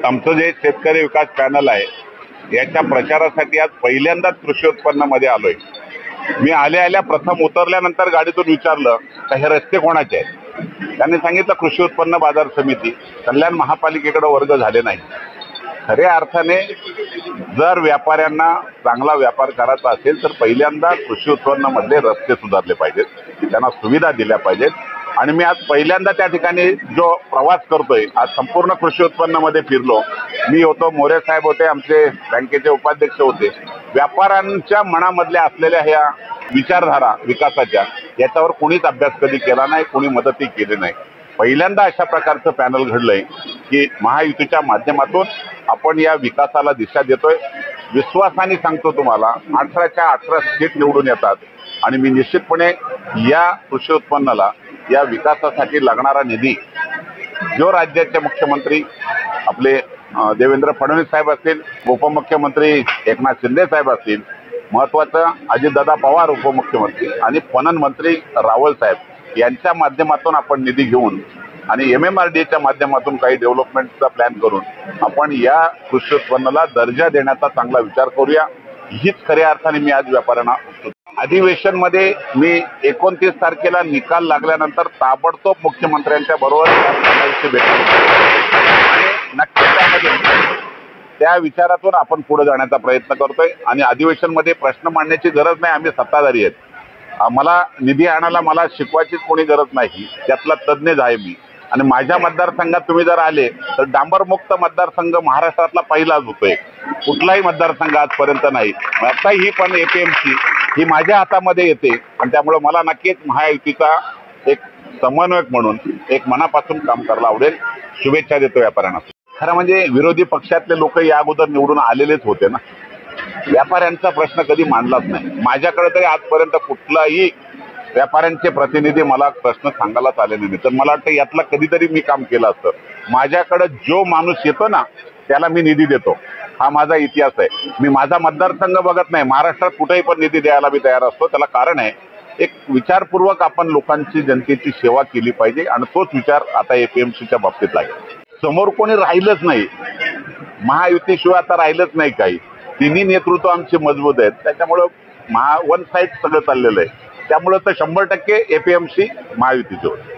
आमचं जे शेतकरी विकास पॅनल आहे याच्या प्रचारासाठी आज पहिल्यांदाच कृषी उत्पन्नामध्ये आलोय। मी आल्या प्रथम उतरल्यानंतर गाडीतून विचारलं का हे रस्ते कोणाचे आहेत। त्यांनी सांगितलं कृषी उत्पन्न बाजार समिती कल्याण महापालिकेकडे वर्ग झाले नाही। खऱ्या अर्थाने जर व्यापाऱ्यांना चांगला व्यापार करायचा असेल तर पहिल्यांदा कृषी उत्पन्नामधले रस्ते सुधारले पाहिजेत, त्यांना सुविधा दिल्या पाहिजेत। आणि मी आज पहिल्यांदा त्या ठिकाणी जो प्रवास करतोय, आज संपूर्ण कृषी उत्पन्नामध्ये फिरलो। मी होतो, मोरे साहेब होते, आमचे बँकेचे उपाध्यक्ष होते। व्यापाऱ्यांच्या मनामधल्या असलेल्या ह्या विचारधारा विकासाच्या याच्यावर कोणीच अभ्यास कधी केला नाही, कोणी मदतही केली नाही। पहिल्यांदा अशा प्रकारचं पॅनल घडलंय की महायुतीच्या माध्यमातून आपण या विकासाला दिशा देतोय। विश्वासाने सांगतो तुम्हाला 18च्या 18 सीट निवडून येतात आणि मी निश्चितपणे या कृषी उत्पन्नाला, या विकासासाठी लागणारा निधी जो राज्याचे मुख्यमंत्री आपले देवेंद्र फडणवीस साहेब असतील, उपमुख्यमंत्री एकनाथ शिंदे साहेब असतील, महत्वाचं अजितदादा पवार उपमुख्यमंत्री आणि पणन मंत्री रावल साहेब यांच्या माध्यमातून आपण निधी घेऊन आणि MMRDAच्या माध्यमातून काही डेव्हलपमेंटचा प्लॅन करून आपण या कृषी उत्पन्नाला दर्जा देण्याचा चांगला विचार करूया। हीच खऱ्या अर्थाने मी आज व्यापाऱ्यांना अधिवेशन मध्ये मी 29 तारखेला निकाल लागल्यानंतर ताबडतोब मुख्यमंत्र्यांच्या बरोबर भेट आणि नक्कीच त्यामध्ये त्या विचारातून आपण पुढे जाण्याचा प्रयत्न करतोय। आणि अधिवेशन मध्ये प्रश्न मांडण्याची गरज नाही, आम्ही सत्ताधारी आहेत, मला निधी आणायला मला शिकवायचीच कोणी गरज नाही, त्यातला तज्ञ आहे मी। आणि माझ्या मतदारसंघात तुम्ही जर आले तर डांबरमुक्त मतदारसंघ महाराष्ट्रातला पहिलाच होतोय, कुठलाही मतदारसंघ आजपर्यंत नाही। आता ही पण APMC ही माझ्या हातामध्ये येते आणि त्यामुळे मला नक्कीच महायुतीचा एक समन्वयक म्हणून एक मनापासून काम करायला आवडेल। शुभेच्छा देतो व्यापाऱ्यांना। खरं म्हणजे विरोधी पक्षातले लोक या अगोदर निवडून आलेलेच होते ना, व्यापाऱ्यांचा प्रश्न कधी मांडलाच नाही। माझ्याकडे तरी आजपर्यंत कुठलाही व्यापाऱ्यांचे प्रतिनिधी मला प्रश्न सांगायलाच आले नाही, तर मला वाटतं यातला कधीतरी मी काम केलं असतं। माझ्याकडे जो माणूस येतो ना त्याला मी निधी देतो, हा माझा इतिहास आहे। मी माझा मतदारसंघ बघत नाही, महाराष्ट्रात कुठेही पण निधी द्यायला मी तयार असतो। त्याला कारण आहे एक विचारपूर्वक आपण लोकांची, जनतेची सेवा केली पाहिजे आणि तोच विचार आता APMCच्या बाबतीत लागेल। समोर कोणी राहिलंच नाही, महायुतीशिवाय आता राहिलंच नाही काही। तिन्ही नेतृत्व आमची मजबूत आहेत, त्याच्यामुळं वन साईड सगळं चाललेलं आहे। त्यामुळे तर 100% APMC महायुतीचे होते।